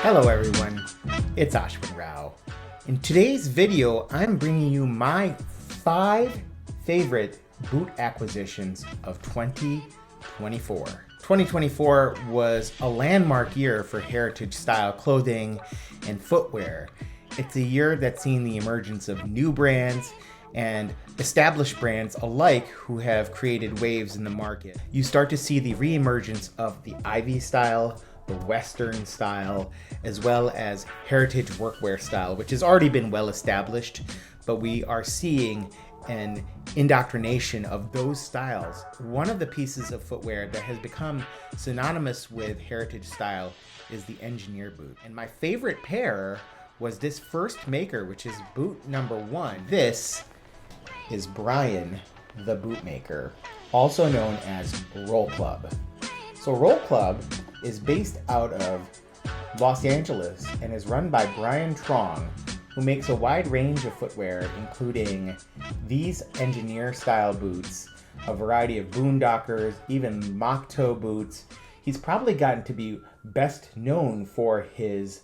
Hello everyone, it's Ashwin Rao. In today's video, I'm bringing you my 5 favorite boot acquisitions of 2024. 2024 was a landmark year for heritage style clothing and footwear. It's a year that's seen the emergence of new brands and established brands alike who have created waves in the market. You start to see the reemergence of the Ivy style, the Western style, as well as heritage workwear style, which has already been well established, but we are seeing an indoctrination of those styles. One of the pieces of footwear that has become synonymous with heritage style is the engineer boot. And my favorite pair was this first maker, which is boot number 1. This is Brian the Bootmaker, also known as Roll Club. So Roll Club is based out of Los Angeles and is run by Brian Trong, who makes a wide range of footwear, including these engineer style boots, a variety of boondockers, even mock toe boots. He's probably gotten to be best known for his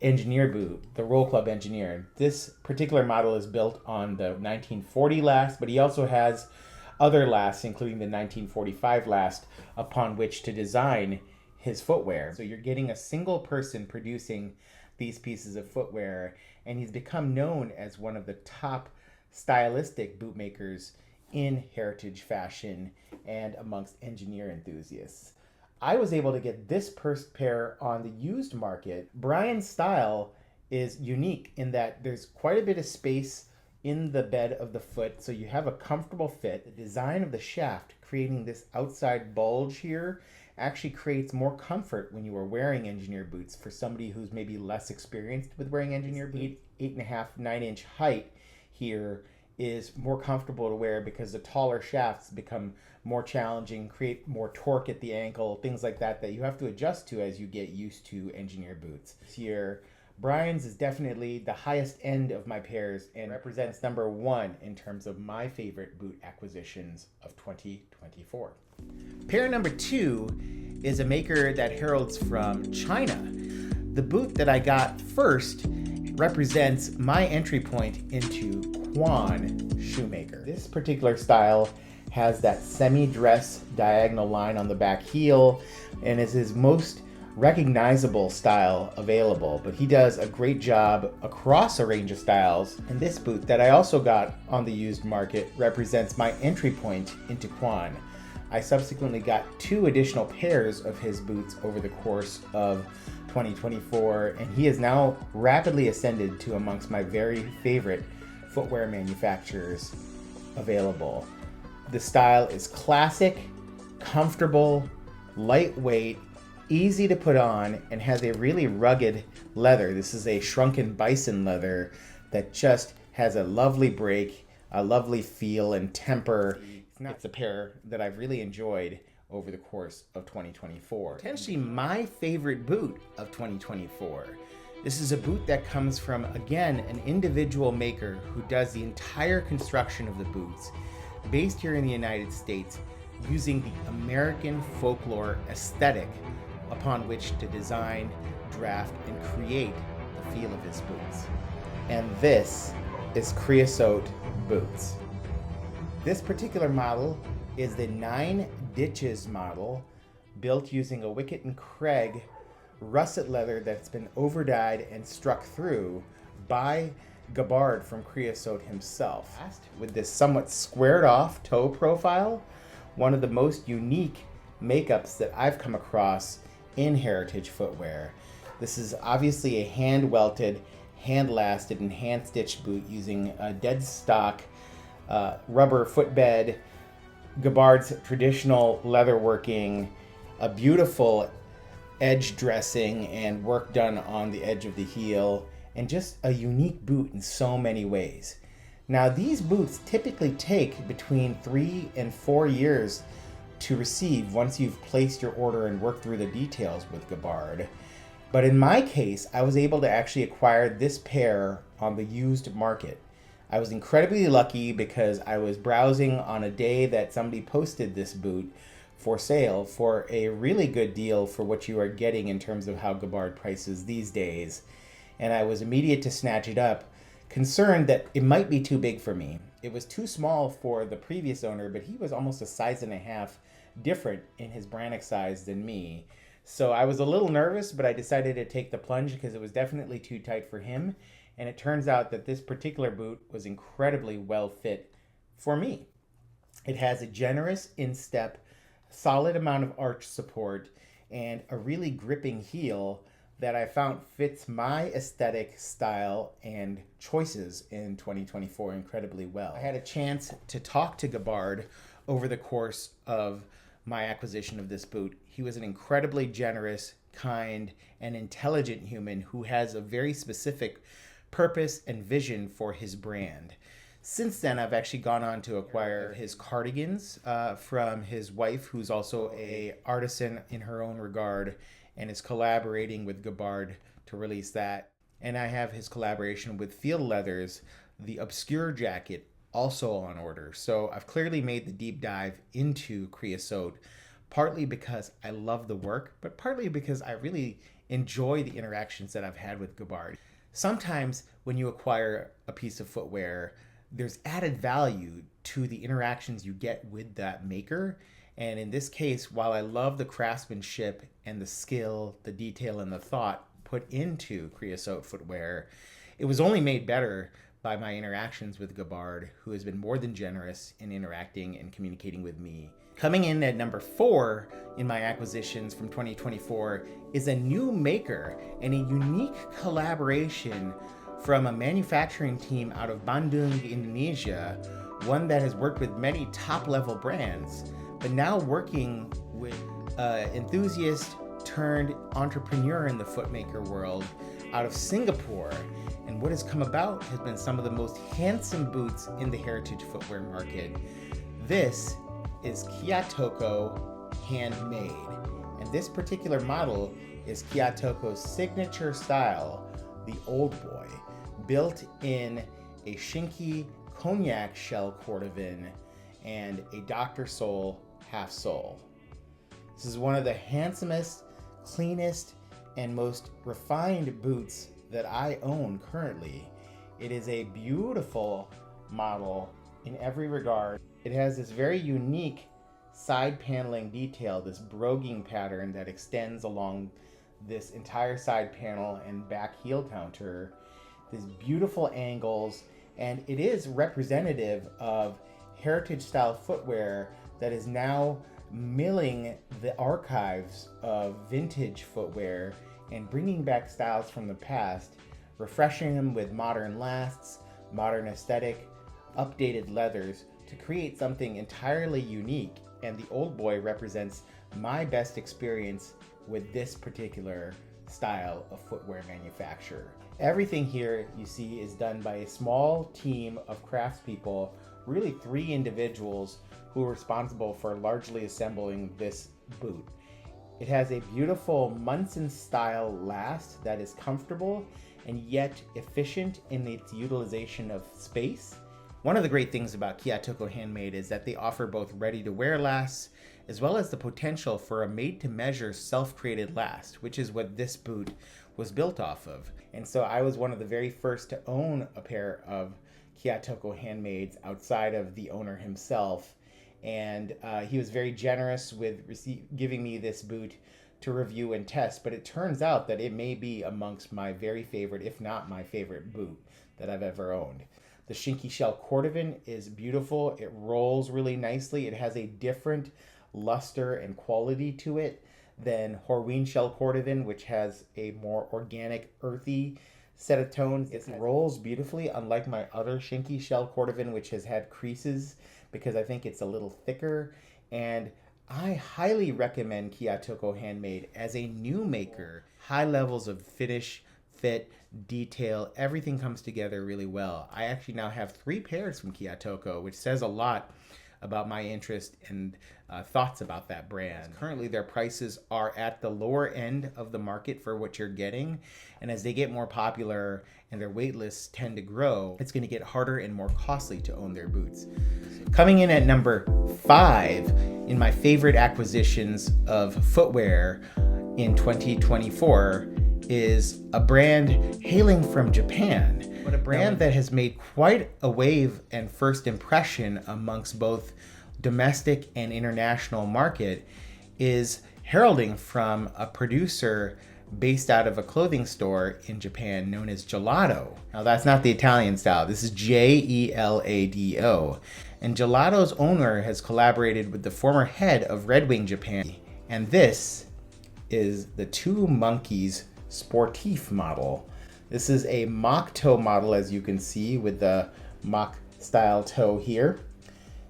engineer boot, the Roll Club Engineer. This particular model is built on the 1940 last, but he also has other lasts, including the 1945 last, upon which to design his footwear. So you're getting a single person producing these pieces of footwear, and he's become known as one of the top stylistic bootmakers in heritage fashion and amongst engineer enthusiasts. I was able to get this first pair on the used market. Brian's style is unique in that there's quite a bit of space in the bed of the foot, so you have a comfortable fit. The design of the shaft, creating this outside bulge here, actually creates more comfort when you are wearing engineer boots for somebody who's maybe less experienced with wearing engineer boots. 8.5, 9-inch height here is more comfortable to wear because the taller shafts become more challenging, create more torque at the ankle, things like that that you have to adjust to as you get used to engineer boots. Here, Brian's is definitely the highest end of my pairs and represents number 1 in terms of my favorite boot acquisitions of 2024. Pair number 2 is a maker that heralds from China. The boot that I got first represents my entry point into Quan shoemaker. This particular style has that semi-dress diagonal line on the back heel and is his most recognizable style available, but he does a great job across a range of styles. And this boot that I also got on the used market represents my entry point into Quan. I subsequently got 2 additional pairs of his boots over the course of 2024, and he has now rapidly ascended to amongst my very favorite footwear manufacturers available. The style is classic, comfortable, lightweight, easy to put on, and has a really rugged leather. This is a shrunken bison leather that just has a lovely break, a lovely feel and temper. It's a pair that I've really enjoyed over the course of 2024. Potentially my favorite boot of 2024. This is a boot that comes from, again, an individual maker who does the entire construction of the boots, based here in the United States, using the American folklore aesthetic upon which to design, draft, and create the feel of his boots. And this is Creosote Boots. This particular model is the 9 Ditches model, built using a Wicket & Craig russet leather that's been overdyed and struck through by Gabbard from Creosote himself. With this somewhat squared off toe profile, one of the most unique makeups that I've come across in heritage footwear. This is obviously a hand welted, hand lasted, and hand stitched boot using a dead stock rubber footbed, Gabbard's traditional leatherworking, a beautiful edge dressing and work done on the edge of the heel, and just a unique boot in so many ways. Now, these boots typically take between 3 and 4 years to receive once you've placed your order and worked through the details with Gabbard. But in my case, I was able to actually acquire this pair on the used market. I was incredibly lucky because I was browsing on a day that somebody posted this boot for sale for a really good deal for what you are getting in terms of how Gabbard prices these days. And I was immediate to snatch it up, concerned that it might be too big for me. It was too small for the previous owner, but he was almost a size and a half different in his Brannock size than me. So I was a little nervous, but I decided to take the plunge because it was definitely too tight for him. And it turns out that this particular boot was incredibly well fit for me. It has a generous instep, solid amount of arch support, and a really gripping heel that I found fits my aesthetic, style, and choices in 2024 incredibly well. I had a chance to talk to Gabbard over the course of my acquisition of this boot. He was an incredibly generous, kind, and intelligent human who has a very specific purpose and vision for his brand. Since then, I've actually gone on to acquire his cardigans from his wife, who's also an artisan in her own regard, and is collaborating with Gabbard to release that. And I have his collaboration with Field Leathers, the Obscure jacket, also on order. So I've clearly made the deep dive into creosote, partly because I love the work, but partly because I really enjoy the interactions that I've had with Gabbard. Sometimes when you acquire a piece of footwear, there's added value to the interactions you get with that maker. And in this case, while I love the craftsmanship and the skill, the detail, and the thought put into creosote footwear, it was only made better by my interactions with Gabbard, who has been more than generous in interacting and communicating with me. Coming in at number 4 in my acquisitions from 2024 is a new maker and a unique collaboration from a manufacturing team out of Bandung, Indonesia, one that has worked with many top-level brands, but now working with enthusiast turned entrepreneur in the footmaker world out of Singapore. And what has come about has been some of the most handsome boots in the heritage footwear market. This is Kiyotoko Handmade. And this particular model is Kiyotoko's signature style, the Old Boy, built in a Shinki cognac shell cordovan and a Dr. Sole half sole. This is one of the handsomest, cleanest, and most refined boots that I own currently. It is a beautiful model in every regard. It has this very unique side paneling detail, this broguing pattern that extends along this entire side panel and back heel counter, these beautiful angles, and it is representative of heritage style footwear that is now milling the archives of vintage footwear and bringing back styles from the past, refreshing them with modern lasts, modern aesthetic, updated leathers to create something entirely unique. And the Old Boy represents my best experience with this particular style of footwear manufacture. Everything here you see is done by a small team of craftspeople, really 3 individuals who are responsible for largely assembling this boot. It has a beautiful Munson style last that is comfortable and yet efficient in its utilization of space. One of the great things about Kiyotoko Handmade is that they offer both ready-to-wear lasts as well as the potential for a made-to-measure self-created last, which is what this boot was built off of. And so I was one of the very first to own a pair of Kiyotoko Handmades outside of the owner himself. And he was very generous with giving me this boot to review and test, but it turns out that it may be amongst my very favorite, if not my favorite boot that I've ever owned. The Shinki shell cordovan is beautiful. It rolls really nicely. It has a different luster and quality to it than Horween shell cordovan, which has a more organic, earthy set of tones. It rolls beautifully, unlike my other Shinki shell cordovan, which has had creases because I think it's a little thicker. And I highly recommend Kiyotoko Handmade as a new maker. High levels of finish, fit, detail, everything comes together really well. I actually now have 3 pairs from Kiyotoko, which says a lot about my interest and thoughts about that brand. Currently, their prices are at the lower end of the market for what you're getting. And as they get more popular and their wait lists tend to grow, it's going to get harder and more costly to own their boots. Coming in at number 5 in my favorite acquisitions of footwear in 2024 is a brand hailing from Japan, but a brand that has made quite a wave and first impression amongst both domestic and international market is heralding from a producer based out of a clothing store in Japan known as Gelato. Now that's not the Italian style, this is Jelado. And Gelato's owner has collaborated with the former head of Red Wing Japan. And this is the Two Monkeys Sportif model. This is a mock toe model, as you can see with the mock style toe here.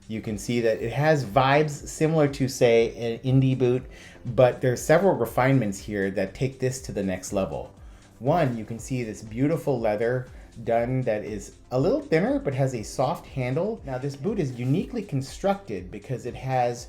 You can see that it has vibes similar to, say, an indie boot, but there's several refinements here that take this to the next level. One, you can see this beautiful leather done that is a little thinner but has a soft handle. Now this boot is uniquely constructed because it has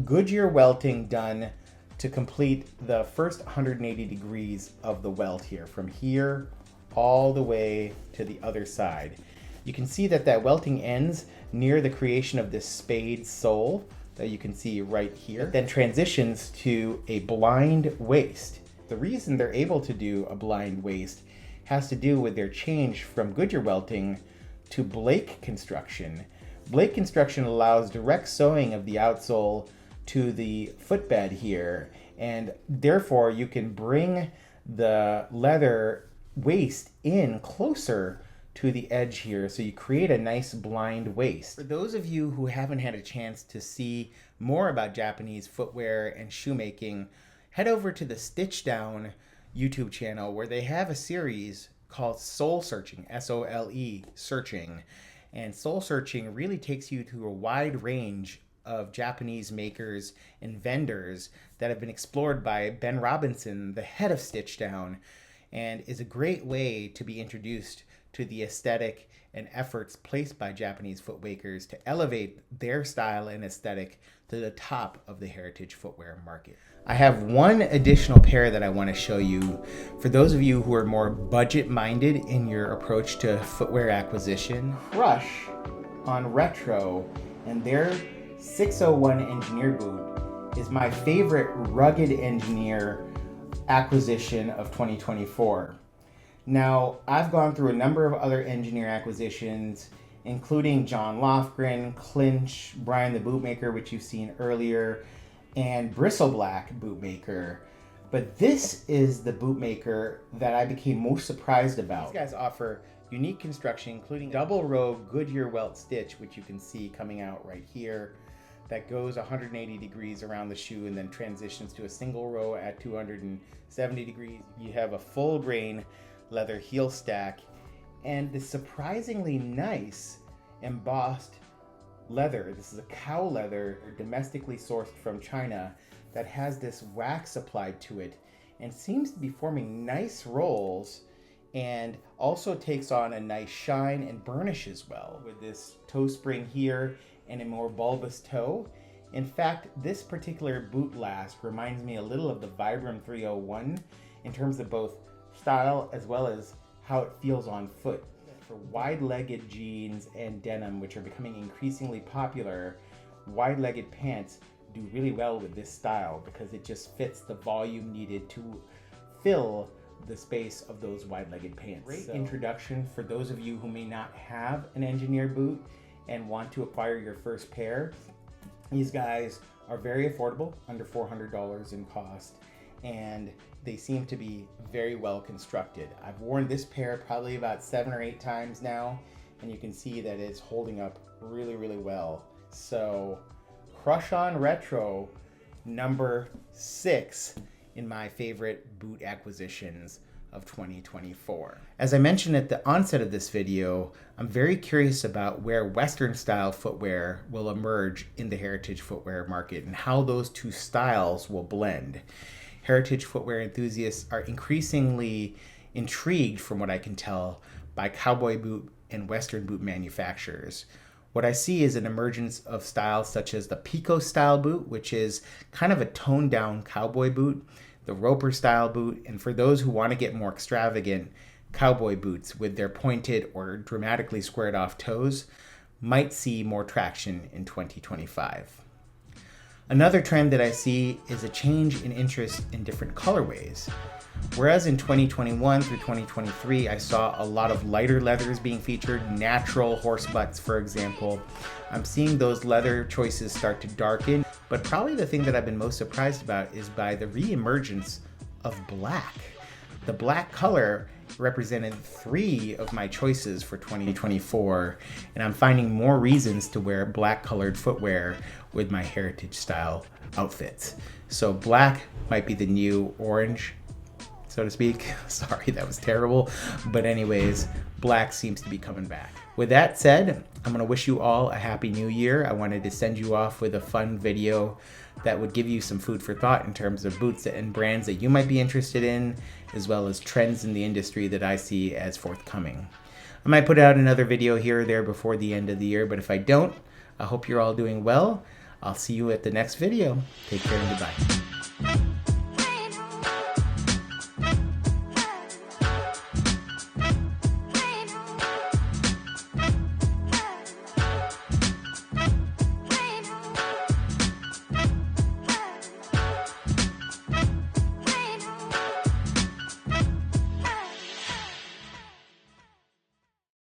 Goodyear welting done to complete the first 180 degrees of the welt here, from here all the way to the other side. You can see that welting ends near the creation of this spade sole that you can see right here, then transitions to a blind waist. The reason they're able to do a blind waist has to do with their change from Goodyear welting to Blake construction. Blake construction allows direct sewing of the outsole to the footbed here, and therefore you can bring the leather waist in closer to the edge here, so you create a nice blind waist. For those of you who haven't had a chance to see more about Japanese footwear and shoemaking, head over to the Stitch Down YouTube channel where they have a series called Soul Searching, S-O-L-E, searching. And Soul Searching really takes you to a wide range of Japanese makers and vendors that have been explored by Ben Robinson, the head of Stitch Down, and is a great way to be introduced to the aesthetic and efforts placed by Japanese footmakers to elevate their style and aesthetic to the top of the heritage footwear market. I have one additional pair that I want to show you for those of you who are more budget-minded in your approach to footwear acquisition. Crush on Retro and their 601 Engineer boot is my favorite rugged engineer acquisition of 2024. Now, I've gone through a number of other engineer acquisitions, including John Lofgren, Clinch, Brian the Bootmaker, which you've seen earlier, and Bristleblack Bootmaker. But this is the bootmaker that I became most surprised about. These guys offer unique construction, including double row Goodyear welt stitch, which you can see coming out right here, that goes 180 degrees around the shoe and then transitions to a single row at 270 degrees. You have a full grain leather heel stack and this surprisingly nice embossed leather. This is a cow leather, domestically sourced from China, that has this wax applied to it and seems to be forming nice rolls, and also takes on a nice shine and burnishes well with this toe spring here and a more bulbous toe. In fact, this particular boot last reminds me a little of the Vibram 301 in terms of both style as well as how it feels on foot. For wide-legged jeans and denim, which are becoming increasingly popular, wide-legged pants do really well with this style because it just fits the volume needed to fill the space of those wide-legged pants. Great introduction for those of you who may not have an engineer boot and want to acquire your first pair. These guys are very affordable, under $400 in cost, and they seem to be very well constructed. I've worn this pair probably about 7 or 8 times now, and you can see that it's holding up really, really well. So, crush on Retro, number 6 in my favorite boot acquisitions of 2024. As I mentioned at the onset of this video, I'm very curious about where Western style footwear will emerge in the heritage footwear market and how those two styles will blend. Heritage footwear enthusiasts are increasingly intrigued, from what I can tell, by cowboy boot and Western boot manufacturers. What I see is an emergence of styles such as the Pico style boot, which is kind of a toned down cowboy boot, the Roper style boot, and for those who want to get more extravagant, cowboy boots with their pointed or dramatically squared off toes might see more traction in 2025. Another trend that I see is a change in interest in different colorways. Whereas in 2021 through 2023, I saw a lot of lighter leathers being featured, natural horse butts, for example. I'm seeing those leather choices start to darken, but probably the thing that I've been most surprised about is by the re-emergence of black. The black color represented 3 of my choices for 2024, and I'm finding more reasons to wear black colored footwear with my heritage style outfits. So black might be the new orange, so to speak. Sorry, that was terrible. But anyways, black seems to be coming back. With that said, I'm gonna wish you all a happy new year. I wanted to send you off with a fun video that would give you some food for thought in terms of boots and brands that you might be interested in, as well as trends in the industry that I see as forthcoming. I might put out another video here or there before the end of the year, but if I don't, I hope you're all doing well. I'll see you at the next video. Take care and goodbye.